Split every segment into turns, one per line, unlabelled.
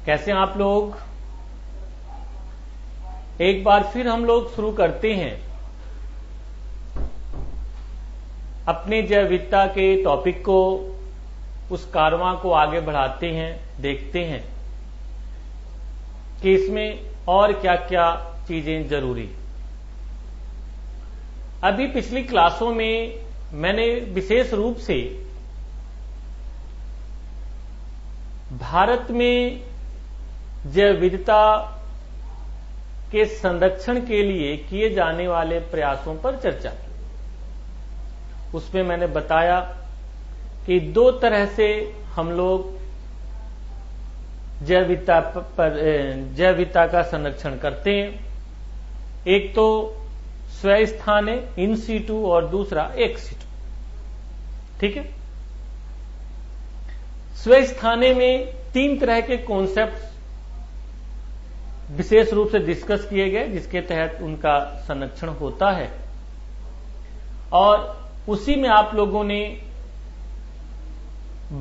कैसे आप लोग? एक बार फिर हम लोग शुरू करते हैं अपने जैव विविधता के टॉपिक को, उस कारवां को आगे बढ़ाते हैं, देखते हैं कि इसमें और क्या क्या चीजें जरूरी। अभी पिछली क्लासों में मैंने विशेष रूप से भारत में जैव विविधता के संरक्षण के लिए किए जाने वाले प्रयासों पर चर्चा की। उसमें मैंने बताया कि दो तरह से हम लोग जैव विविधता का संरक्षण करते हैं। एक तो स्वस्थाने इन सीटू और दूसरा एक्स सीटू। ठीक है। स्वस्थाने में तीन तरह के कॉन्सेप्ट विशेष रूप से डिस्कस किए गए, जिसके तहत उनका संरक्षण होता है। और उसी में आप लोगों ने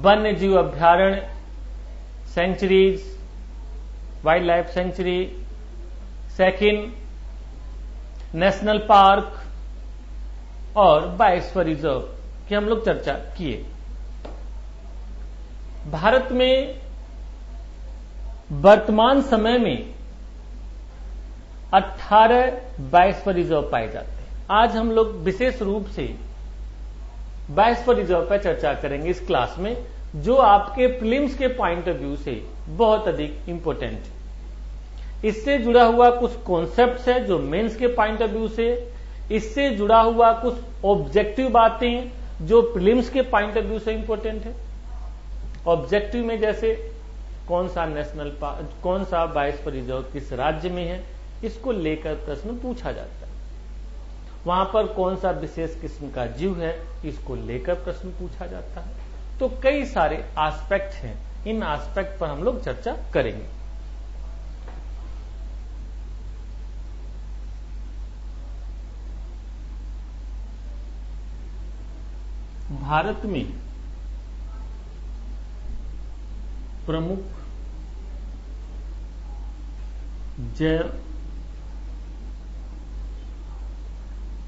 वन्य जीव अभ्यारण्य, sanctuaries, wildlife sanctuary, second national park और बायोस्फीयर रिजर्व की हम लोग चर्चा किए। भारत में वर्तमान समय में 18 बायोस्फीयर रिजर्व पाए जाते हैं। आज हम लोग विशेष रूप से बायोस्फीयर रिजर्व पर चर्चा करेंगे इस क्लास में, जो आपके प्रीलिम्स के पॉइंट ऑफ व्यू से बहुत अधिक इंपॉर्टेंट है। इससे जुड़ा हुआ कुछ कॉन्सेप्ट्स है जो मेंस के पॉइंट ऑफ व्यू से, इससे जुड़ा हुआ कुछ ऑब्जेक्टिव बातें हैं जो प्रीलिम्स के पॉइंट ऑफ व्यू से इंपॉर्टेंट है। ऑब्जेक्टिव में जैसे कौन सा नेशनल पार्क, कौन सा बायोस्फीयर रिजर्व किस राज्य में है, इसको लेकर प्रश्न पूछा जाता है। वहां पर कौन सा विशेष किस्म का जीव है, इसको लेकर प्रश्न पूछा जाता है। तो कई सारे एस्पेक्ट हैं, इन एस्पेक्ट पर हम लोग चर्चा करेंगे। भारत में प्रमुख जैव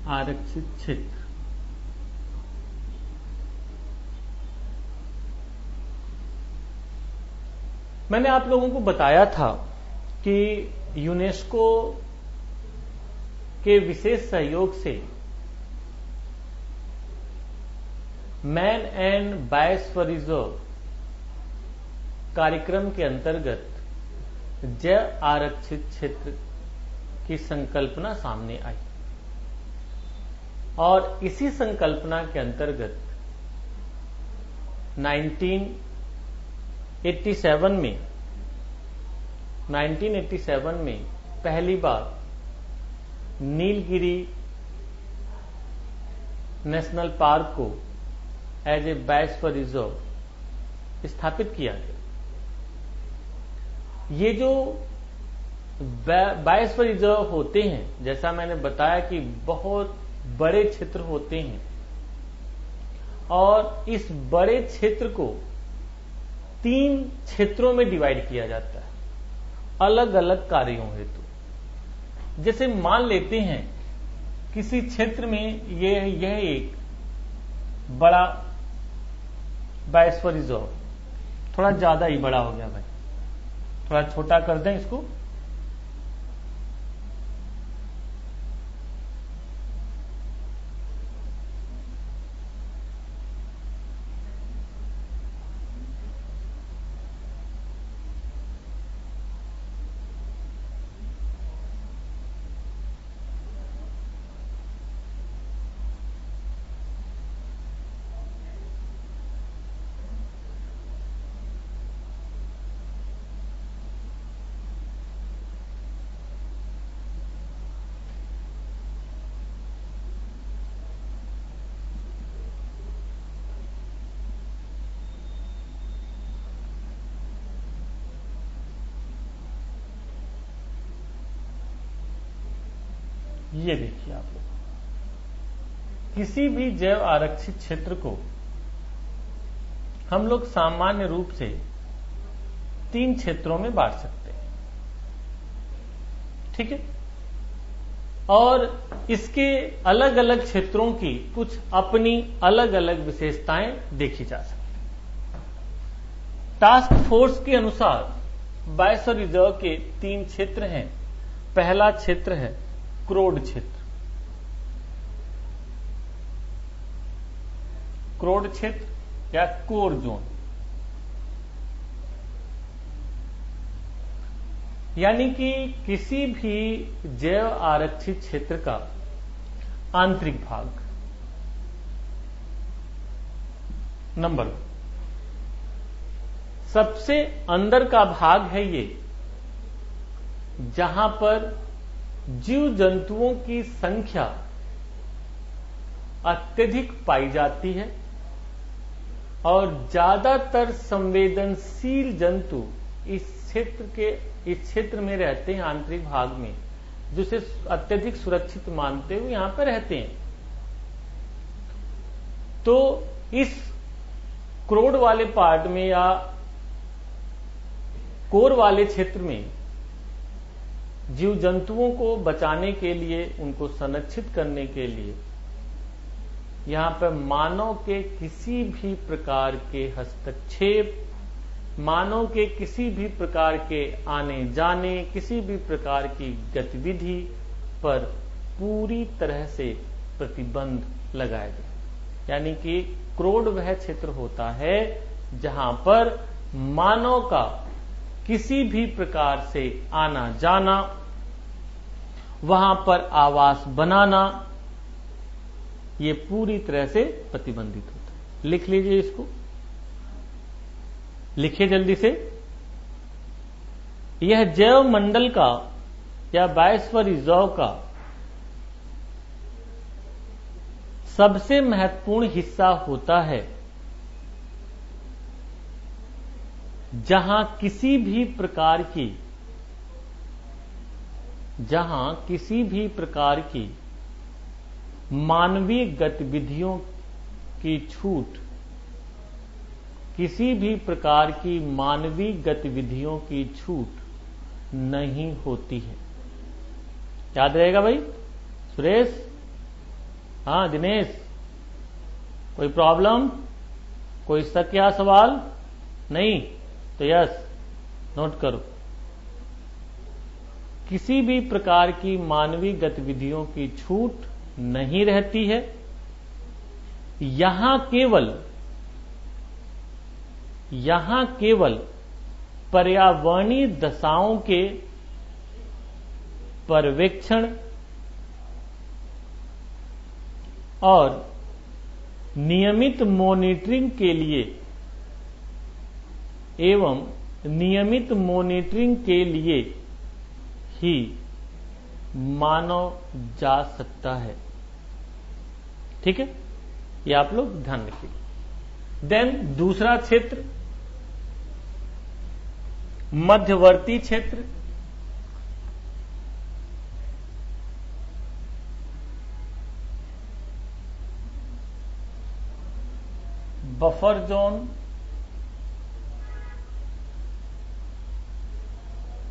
आरक्षित क्षेत्र मैंने आप लोगों को बताया था कि यूनेस्को के विशेष सहयोग से मैन एंड बायोस्फीयर रिजर्व कार्यक्रम के अंतर्गत जैव आरक्षित क्षेत्र की संकल्पना सामने आई और इसी संकल्पना के अंतर्गत 1987 में पहली बार नीलगिरी नेशनल पार्क को एज ए बायोस्फीयर रिजर्व स्थापित किया गया। ये जो बायोस्फीयर रिजर्व होते हैं, जैसा मैंने बताया कि बहुत बड़े क्षेत्र होते हैं और इस बड़े क्षेत्र को 3 क्षेत्रों में डिवाइड किया जाता है अलग अलग कार्यों हेतु। जैसे मान लेते हैं किसी क्षेत्र में यह एक बड़ा बायोस्फीयर रिजर्व, थोड़ा ज्यादा ही बड़ा हो गया भाई, थोड़ा छोटा कर दें इसको। ये देखिए आप लोग, किसी भी जैव आरक्षित क्षेत्र को हम लोग सामान्य रूप से 3 क्षेत्रों में बांट सकते हैं। ठीक है, और इसके अलग अलग क्षेत्रों की कुछ अपनी अलग अलग विशेषताएं देखी जा सकती हैं। टास्क फोर्स के अनुसार बायोस्फीयर रिजर्व के 3 क्षेत्र हैं। पहला क्षेत्र है क्रोड क्षेत्र। क्रोड क्षेत्र या कोर जोन, यानी कि किसी भी जैव आरक्षित क्षेत्र का आंतरिक भाग। नंबर 2, सबसे अंदर का भाग है ये, जहां पर जीव जंतुओं की संख्या अत्यधिक पाई जाती है और ज्यादातर संवेदनशील जंतु इस क्षेत्र में रहते हैं, आंतरिक भाग में, जिसे अत्यधिक सुरक्षित मानते हुए यहां पर रहते हैं। तो इस क्रोड वाले पार्ट में या कोर वाले क्षेत्र में जीव जंतुओं को बचाने के लिए, उनको संरक्षित करने के लिए यहां पर मानव के किसी भी प्रकार के हस्तक्षेप, मानव के किसी भी प्रकार के आने जाने, किसी भी प्रकार की गतिविधि पर पूरी तरह से प्रतिबंध लगाया गया। यानी कि क्रोड वह क्षेत्र होता है जहां पर मानव का किसी भी प्रकार से आना जाना, वहां पर आवास बनाना, ये पूरी तरह से प्रतिबंधित होता है। लिख लीजिए इसको, लिखिए जल्दी से। यह जैव मंडल का या बायोस्फीयर रिजर्व का सबसे महत्वपूर्ण हिस्सा होता है, जहां किसी भी प्रकार की मानवीय गतिविधियों की छूट, किसी भी प्रकार की मानवीय गतिविधियों की छूट नहीं होती है। याद रहेगा भाई? सुरेश, हाँ दिनेश, कोई प्रॉब्लम, कोई शक या सवाल नहीं? तो यस, नोट करो। किसी भी प्रकार की मानवीय गतिविधियों की छूट नहीं रहती है। यहां केवल पर्यावरणीय दशाओं के पर्यवेक्षण और नियमित मॉनिटरिंग के लिए ही मानव जा सकता है। ठीक है, ये आप लोग ध्यान रखिए। देन दूसरा क्षेत्र मध्यवर्ती क्षेत्र। बफर जोन,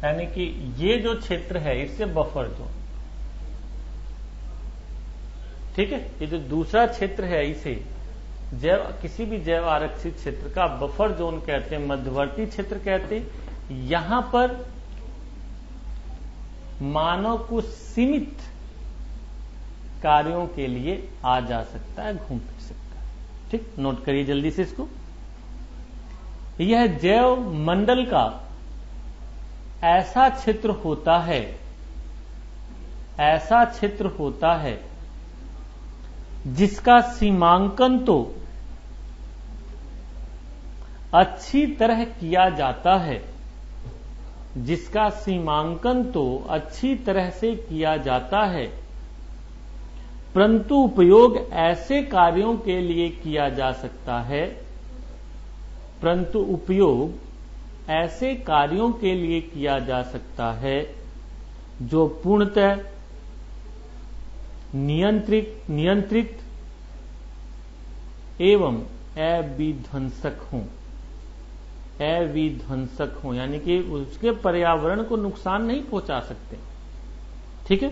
यानी कि ये जो क्षेत्र है इससे बफर जोन। ठीक है, ये जो दूसरा क्षेत्र है इसे किसी भी जैव आरक्षित क्षेत्र का बफर जोन कहते हैं, मध्यवर्ती क्षेत्र कहते हैं। यहां पर मानव को सीमित कार्यों के लिए आ जा सकता है, घूम फिर सकता है। ठीक, नोट करिए जल्दी से इसको। यह जैव मंडल का ऐसा क्षेत्र होता है जिसका सीमांकन तो अच्छी तरह से किया जाता है, परंतु उपयोग ऐसे कार्यों के लिए किया जा सकता है जो पूर्णतः नियंत्रित एवं अविध्वंसक हों। अविध्वंसक हो, यानी कि उसके पर्यावरण को नुकसान नहीं पहुंचा सकते। ठीक है,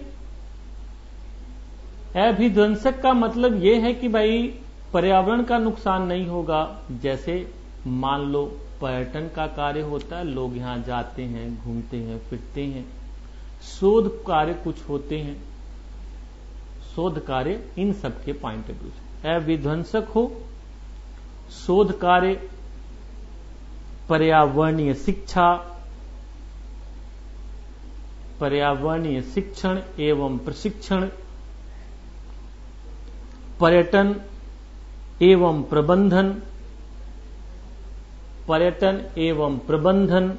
अभिध्वंसक का मतलब यह है कि भाई पर्यावरण का नुकसान नहीं होगा। जैसे मान लो पर्यटन का कार्य होता है, लोग यहां जाते हैं, घूमते हैं, फिरते हैं, शोध कार्य कुछ होते हैं, शोध कार्य, इन सब के पॉइंट ऑफ व्यू से अविध्वंसक हो, शोध कार्य, पर्यावरणीय शिक्षा, पर्यावरणीय शिक्षण एवं प्रशिक्षण, पर्यटन एवं प्रबंधन, पर्यटन एवं प्रबंधन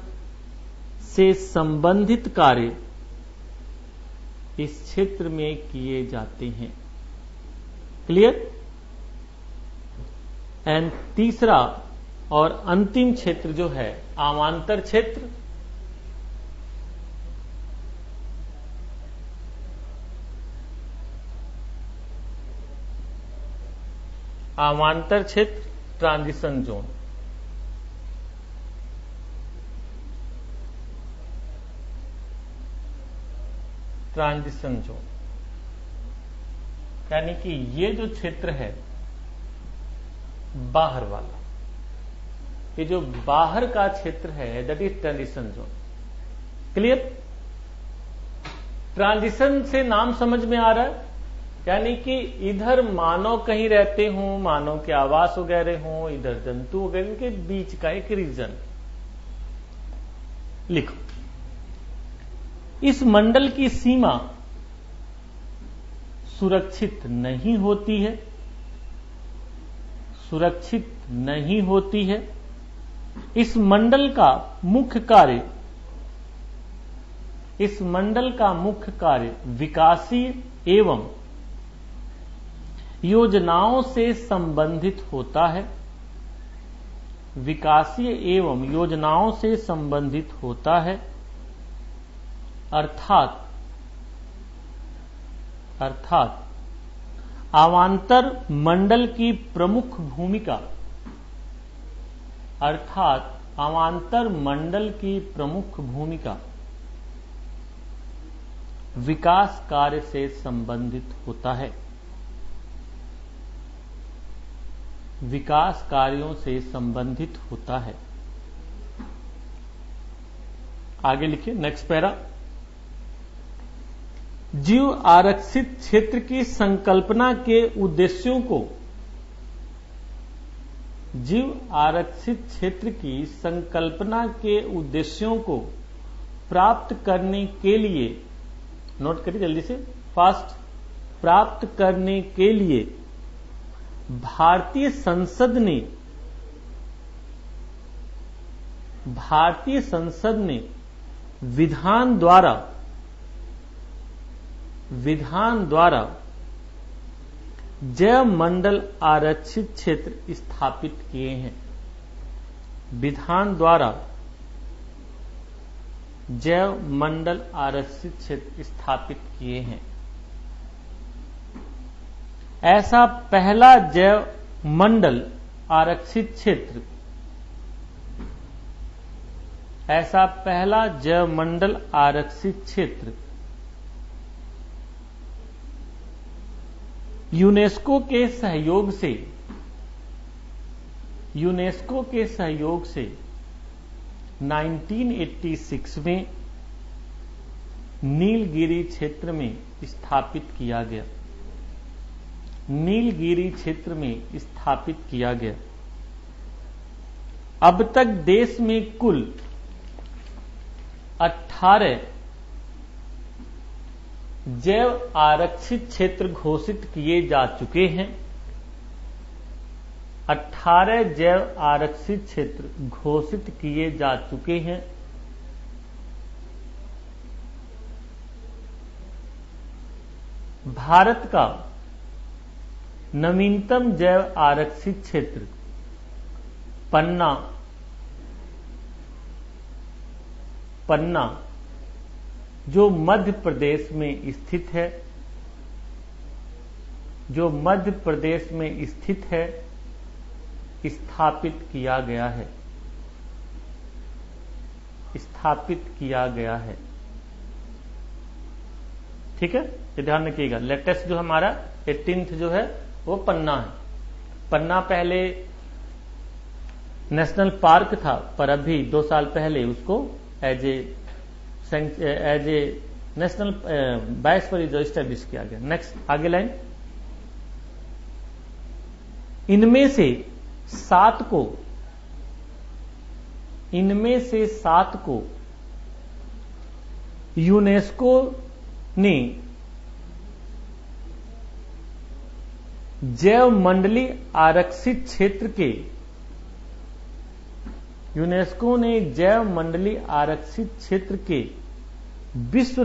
से संबंधित कार्य इस क्षेत्र में किए जाते हैं। क्लियर? एंड तीसरा और अंतिम क्षेत्र जो है आवांतर क्षेत्र। आवांतर क्षेत्र, ट्रांजिशन जोन। ट्रांजिशन जोन यानी कि ये जो क्षेत्र है बाहर वाला, ये जो बाहर का क्षेत्र है that is transition zone. Clear? Transition से नाम समझ में आ रहा है, यानी कि इधर मानव कहीं रहते हों, मानव के आवास वगैरह हों, इधर जंतु वगैरह के बीच का एक रीजन। लिखो, इस मंडल की सीमा सुरक्षित नहीं होती है, सुरक्षित नहीं होती है। इस मंडल का मुख्य कार्य, इस मंडल का मुख्य कार्य विकासीय एवं योजनाओं से संबंधित होता है, विकासीय एवं योजनाओं से संबंधित होता है। अर्थात अवांतर मंडल की प्रमुख भूमिका, अर्थात अवांतर मंडल की प्रमुख भूमिका विकास कार्य से संबंधित होता है, विकास कार्यों से संबंधित होता है। आगे लिखिए नेक्स्ट पैरा। जीव आरक्षित क्षेत्र की संकल्पना के उद्देश्यों को, जीव आरक्षित क्षेत्र की संकल्पना के उद्देश्यों को प्राप्त करने के लिए, नोट करिए जल्दी से, फास्ट, प्राप्त करने के लिए भारतीय संसद ने विधान द्वारा जैव मंडल आरक्षित क्षेत्र स्थापित किए हैं। विधान द्वारा जैव मंडल आरक्षित क्षेत्र स्थापित किए हैं। ऐसा पहला जैव मंडल आरक्षित क्षेत्र, ऐसा पहला जैव मंडल आरक्षित क्षेत्र यूनेस्को के सहयोग से 1986 में नीलगिरी क्षेत्र में स्थापित किया गया, नीलगिरी क्षेत्र में स्थापित किया गया। अब तक देश में कुल 18 जैव आरक्षित क्षेत्र घोषित किए जा चुके हैं। 18 जैव आरक्षित क्षेत्र घोषित किए जा चुके हैं। भारत का नवीनतम जैव आरक्षित क्षेत्र पन्ना जो मध्य प्रदेश में स्थित है, जो मध्य प्रदेश में स्थित है, स्थापित किया गया है। स्थापित किया गया है। ठीक है, ये ध्यान रखिएगा। लेटेस्ट जो हमारा 18th जो है वो पन्ना है। पन्ना पहले नेशनल पार्क था, पर अभी 2 साल पहले उसको as a national biosphere reserve establish किया गया। नेक्स्ट, आगे लाइन। इनमें से 7 को यूनेस्को ने जैव मंडलीय आरक्षित क्षेत्र के विश्व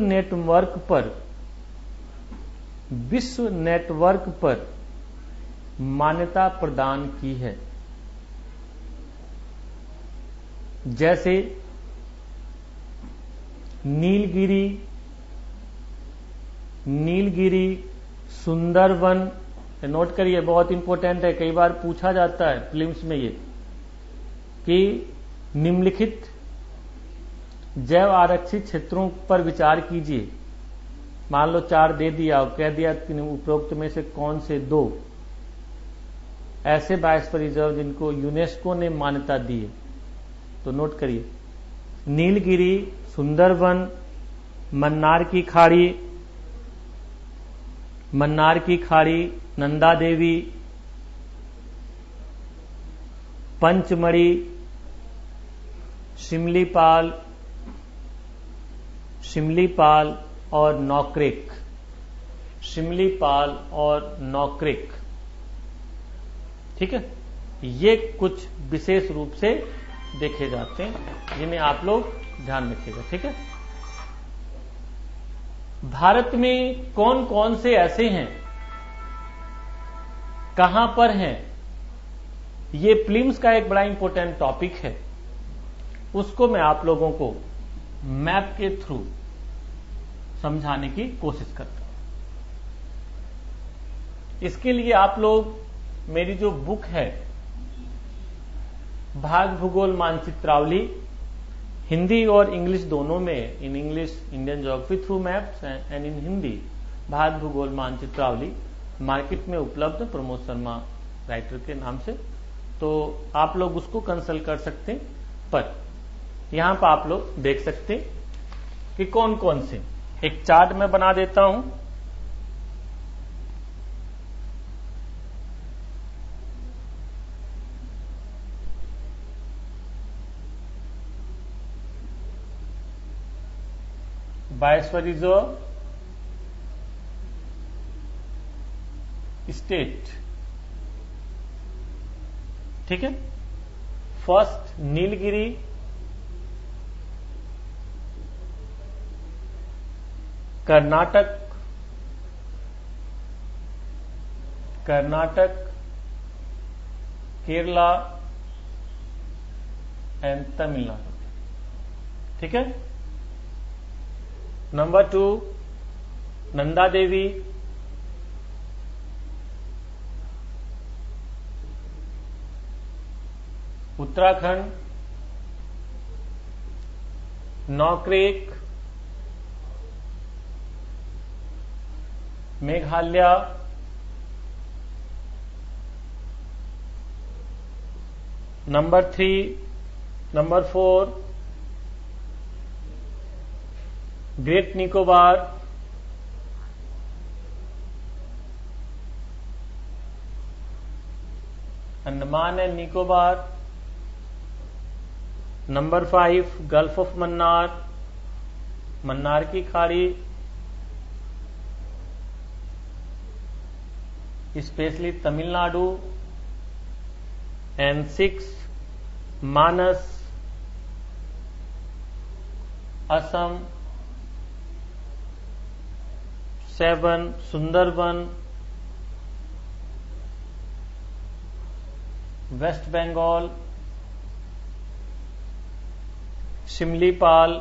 नेटवर्क पर मान्यता प्रदान की है। जैसे नीलगिरी, सुंदरवन। नोट करिए, बहुत इंपॉर्टेंट है, कई बार पूछा जाता है प्रीलिम्स में ये कि निम्नलिखित जैव आरक्षित क्षेत्रों पर विचार कीजिए। मान लो 4 दे दिया और कह दिया उपरोक्त में से कौन से 2 ऐसे बायोस्फीयर रिजर्व जिनको यूनेस्को ने मान्यता दी है। तो नोट करिए, नीलगिरी, सुंदरवन, मन्नार की खाड़ी, नंदा देवी, पंचमढ़ी, शिमलीपाल और नौक्रेक। ठीक है, ये कुछ विशेष रूप से देखे जाते हैं जिन्हें आप लोग ध्यान रखिएगा। ठीक है, भारत में कौन कौन से ऐसे हैं, कहां पर हैं, ये प्रीलिम्स का एक बड़ा इंपॉर्टेंट टॉपिक है। उसको मैं आप लोगों को मैप के थ्रू समझाने की कोशिश करता हूं। इसके लिए आप लोग मेरी जो बुक है भाग भूगोल मानचित्रावली, हिंदी और इंग्लिश दोनों में, in English Indian geography through maps and in Hindi भाग भूगोल मानचित्रावली, मार्केट में उपलब्ध प्रमोद शर्मा राइटर के नाम से। तो आप लोग उसको कंसल्ट कर सकते हैं। पर यहां पर आप लोग देख सकते हैं कि कौन कौन से, एक चार्ट मैं बना देता हूं। Biosphere reserve state. ठीक है, फर्स्ट नीलगिरी, कर्नाटक, केरला एंड तमिलनाडु। ठीक है, number 2 Nanda Devi, Uttarakhand, Nokrek, Meghalaya, number 4 great Nicobar, Andaman and Nicobar, number 5 gulf of Mannar की खाड़ी, specially Tamil Nadu, and 6 Manas, Assam, 7 Sundarban, West Bengal, Similipal,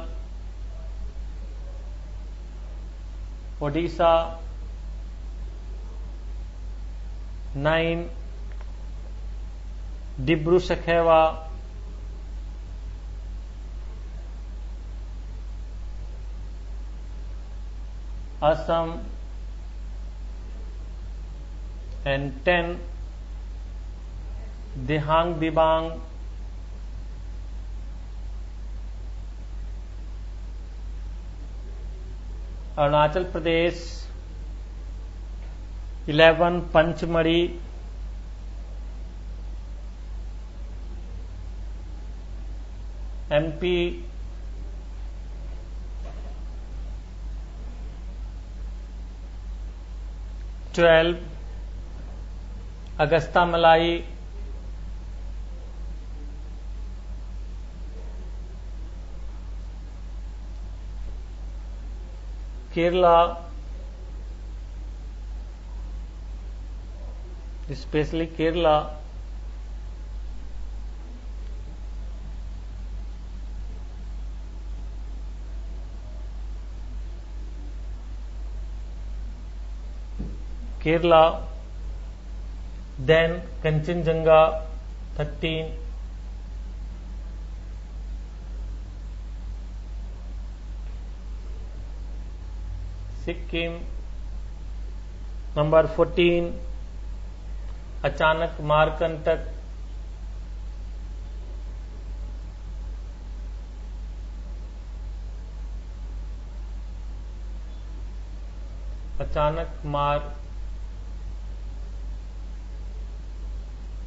Odisha, 9 Dibru Saikhowa, Assam, and 10 Dihang Dibang, Arunachal Pradesh, 11 Panchmari, MP, 12 Agasta Malai, Kerala, especially Kerala, then Kanchenjunga, 13, Sikkim, number 14 Achanak Markantak, Achanak Mar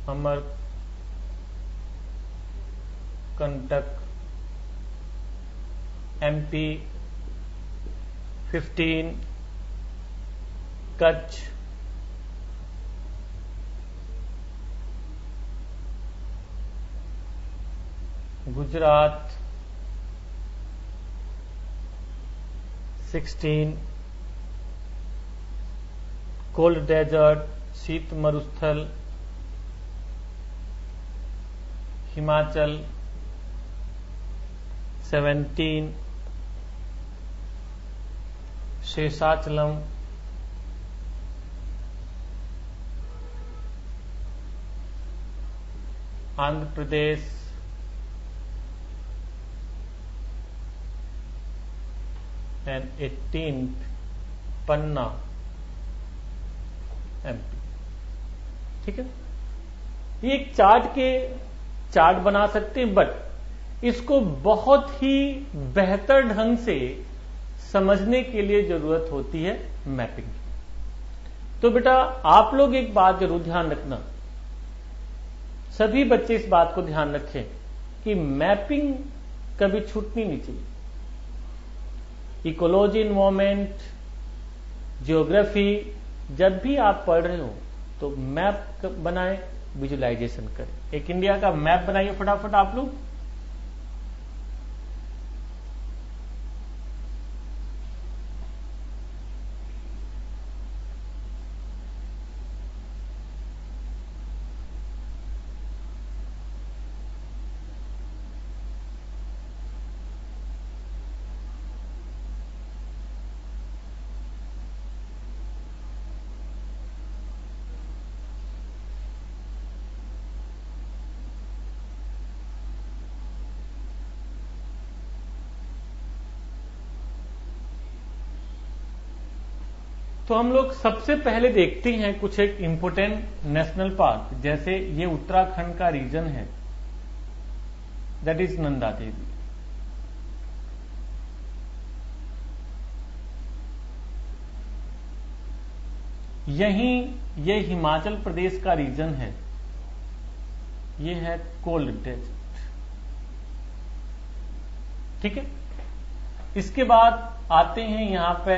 Amar Kantak, MP, 15 Kutch, Gujarat, 16 Cold Desert, Sheet Marusthal, Himachal, 17 Seshachalam, Andhra Pradesh, and 18th Panna, MP। ठीक है, ये एक chart बना सकते हैं, but इसको बहुत ही बेहतर ढंग से समझने के लिए जरूरत होती है मैपिंग की। तो बेटा आप लोग एक बात जरूर ध्यान रखना, सभी बच्चे इस बात को ध्यान रखें कि मैपिंग कभी छूटनी नहीं चाहिए। इकोलॉजी, एनवायरमेंट, ज्योग्राफी जब भी आप पढ़ रहे हो तो मैप बनाएं, विजुलाइजेशन करें। एक इंडिया का मैप बनाइए फटाफट आप लोग। तो हम लोग सबसे पहले देखते हैं कुछ एक इंपोर्टेंट नेशनल पार्क, जैसे ये उत्तराखंड का रीजन है, दैट इज नंदा देवी। यहीं ये हिमाचल प्रदेश का रीजन है, ये है कोल्ड डेजर्ट। ठीक है, इसके बाद आते हैं यहां पे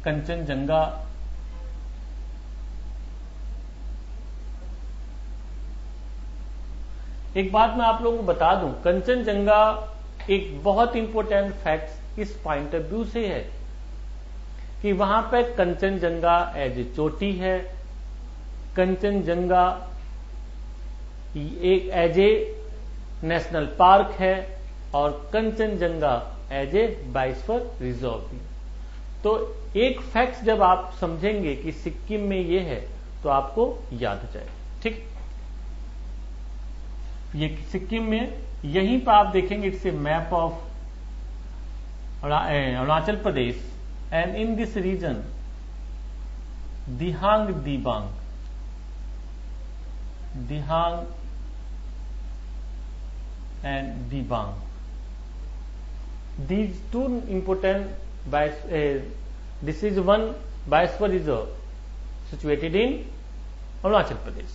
कंचनजंगा, एक बात मैं आप लोगों को बता दूं, कंचनजंगा एक बहुत इंपॉर्टेंट फैक्ट इस पॉइंट ऑफ व्यू से है कि वहां पे कंचनजंगा एज ए चोटी है, कंचनजंगा एक एज ए नेशनल पार्क है, और Kanchenjunga as a biosphere reserve भी। तो एक फैक्ट जब आप समझेंगे कि सिक्किम में ये है तो आपको याद आ जाए। ठीक, ये सिक्किम में, यहीं पर आप देखेंगे it's a map of Arunachal Pradesh, and in this region Dihang Dibang, Dihang and Dibang. These two important this is one biosphere reserve situated in Arunachal Pradesh.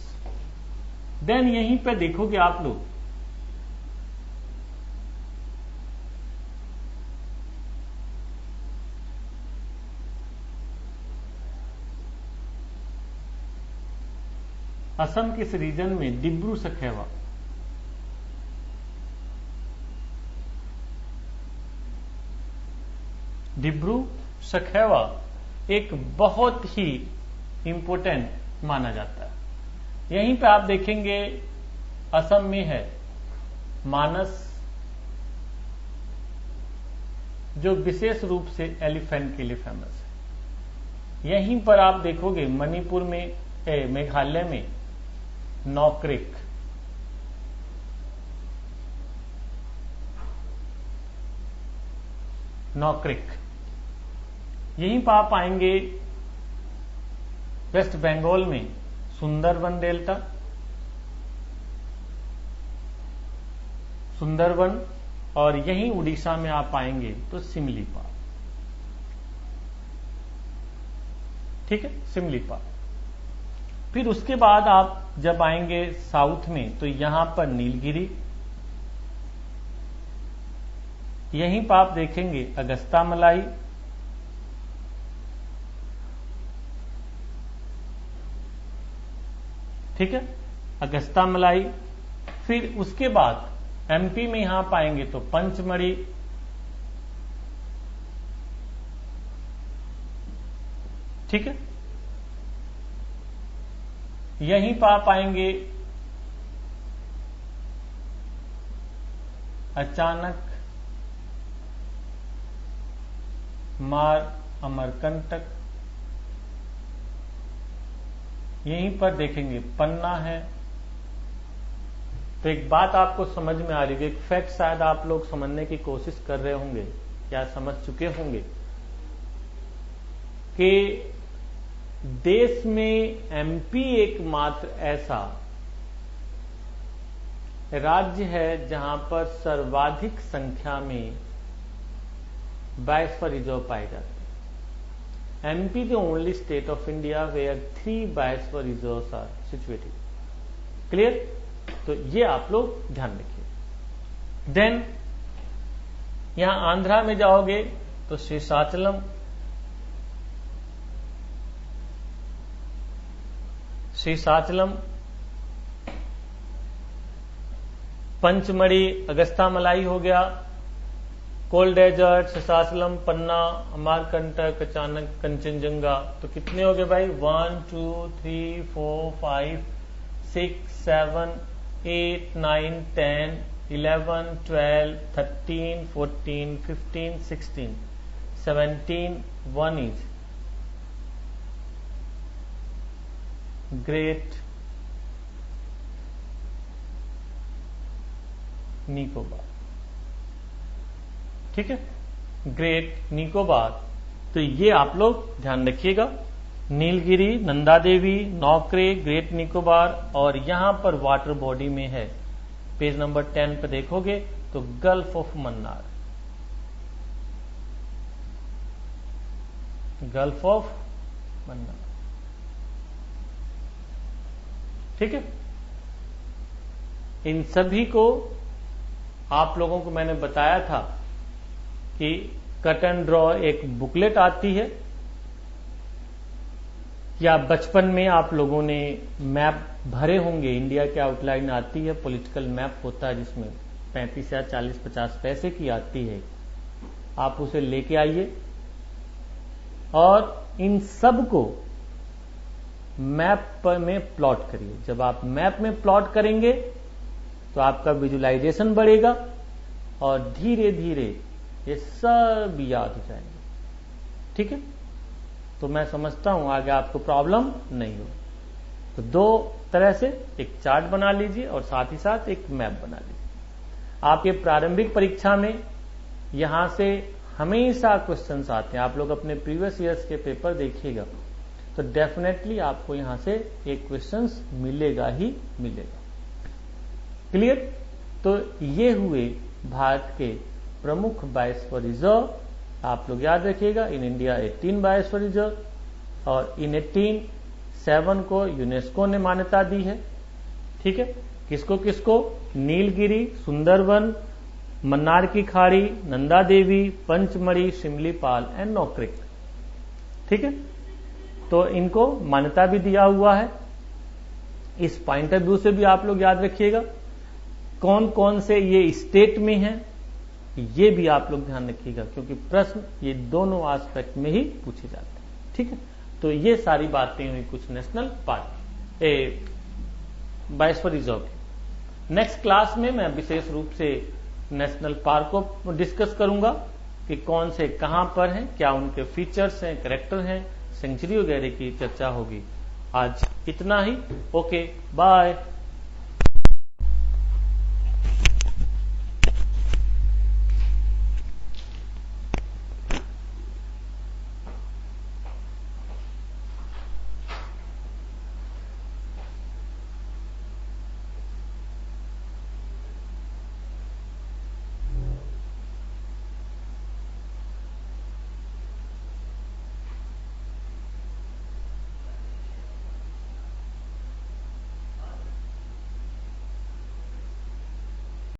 Then यहीं पे देखोगे आप लोग असम के इस रीजन में डिब्रू सखैवा, डिब्रू सखैवा एक बहुत ही इंपोर्टेंट माना जाता है. यहीं पे आप देखेंगे असम में है मानस, जो विशेष रूप से एलिफेंट के लिए फेमस है. यहीं पर आप देखोगे मणिपुर में मेघालय में नॉक्रिक, नॉक्रिक. यहीं पर आप आएंगे वेस्ट बंगाल में सुंदरवन डेल्टा, सुंदरवन. और यहीं उड़ीसा में आप आएंगे तो सिमलीपाल. ठीक है, सिमलीपाल. फिर उसके बाद आप जब आएंगे साउथ में तो यहां पर नीलगिरी, यहीं पर आप देखेंगे अगस्ता मलाई, ठीक है, अगस्ता मलाई. फिर उसके बाद एमपी में यहां पाएंगे तो पंचमढ़ी, ठीक है. यहीं पर आप आएंगे अचानक, मार, अमरकंटक. यहीं पर देखेंगे पन्ना है. तो एक बात आपको समझ में आ रही है, एक फैक्ट शायद आप लोग समझने की कोशिश कर रहे होंगे या समझ चुके होंगे कि देश में एमपी एकमात्र ऐसा राज्य है जहां पर सर्वाधिक संख्या में बायोस्फीयर रिजर्व पाए जाते हैं. MP the only state of India where 3 biosphere reserves are situated. Clear? तो ये आप लोग ध्यान रखिए. देन यहां आंध्रा में जाओगे तो शेषाचलम, शेषाचलम, पंचमढ़ी, अगस्ता मलाई हो गया, कोल्ड डेजर्ट, शेषाचलम, पन्ना, अमरकंटक, अचानक, कंचनजंगा. तो कितने हो गए भाई? 1 2 3 4 5 6 7 8 9 10 11 12 13 14 15 16 17. 1 is ग्रेट निकोबार. ठीक है, ग्रेट निकोबार. तो ये आप लोग ध्यान रखिएगा. नीलगिरी, नंदा देवी, नौकरे, ग्रेट निकोबार. और यहां पर वाटर बॉडी में है, पेज नंबर 10 पे देखोगे तो gulf of Mannar, gulf of Mannar. ठीक है, इन सभी को आप लोगों को मैंने बताया था कि कट एंड ड्रॉ एक बुकलेट आती है, या बचपन में आप लोगों ने मैप भरे होंगे. इंडिया की आउटलाइन आती है, पॉलिटिकल मैप होता है जिसमें 35 या 40-50 पैसे की आती है. आप उसे लेके आइए और इन सब को मैप में प्लॉट करिए. जब आप मैप में प्लॉट करेंगे तो आपका विजुअलाइजेशन बढ़ेगा और धीरे धीरे ये सब याद हो जाएंगे. ठीक है, तो मैं समझता हूं आगे आपको प्रॉब्लम नहीं हो. तो दो तरह से एक चार्ट बना लीजिए और साथ ही साथ एक मैप बना लीजिए. आपके प्रारंभिक परीक्षा में यहां से हमेशा क्वेश्चंस आते हैं। आप लोग अपने प्रीवियस ईयर्स के पेपर देखिएगा तो डेफिनेटली आपको यहां से एक क्वेश्चंस मिलेगा ही मिलेगा। क्लियर? तो ये हुए भारत के प्रमुख बायोस्फीयर रिजर्व। आप लोग याद रखिएगा, इन इंडिया 18 बायोस्फीयर रिजर्व और इन 7 को यूनेस्को ने मान्यता दी है। ठीक है, किसको किसको? नीलगिरी, सुंदरवन, मन्नार की खाड़ी, नंदा देवी, पंचमढ़ी, शिमलीपाल एंड नौक्रिक। ठीक है, तो इनको मान्यता भी दिया हुआ है। इस पॉइंट ऑफ व्यू से भी आप लोग याद रखिएगा कौन कौन से ये स्टेट में हैं, ये भी आप लोग ध्यान रखिएगा, क्योंकि प्रश्न ये दोनों एस्पेक्ट में ही पूछे जाते हैं। ठीक है, तो ये सारी बातें हुई कुछ नेशनल पार्क बायोस्फीयर रिजर्व की। नेक्स्ट क्लास में मैं विशेष रूप से नेशनल पार्क को डिस्कस करूंगा कि कौन से कहां पर हैं, क्या उनके फीचर्स हैं, कैरेक्टर हैं, सेंचुरी वगैरह की चर्चा होगी। आज इतना ही। Okay, bye.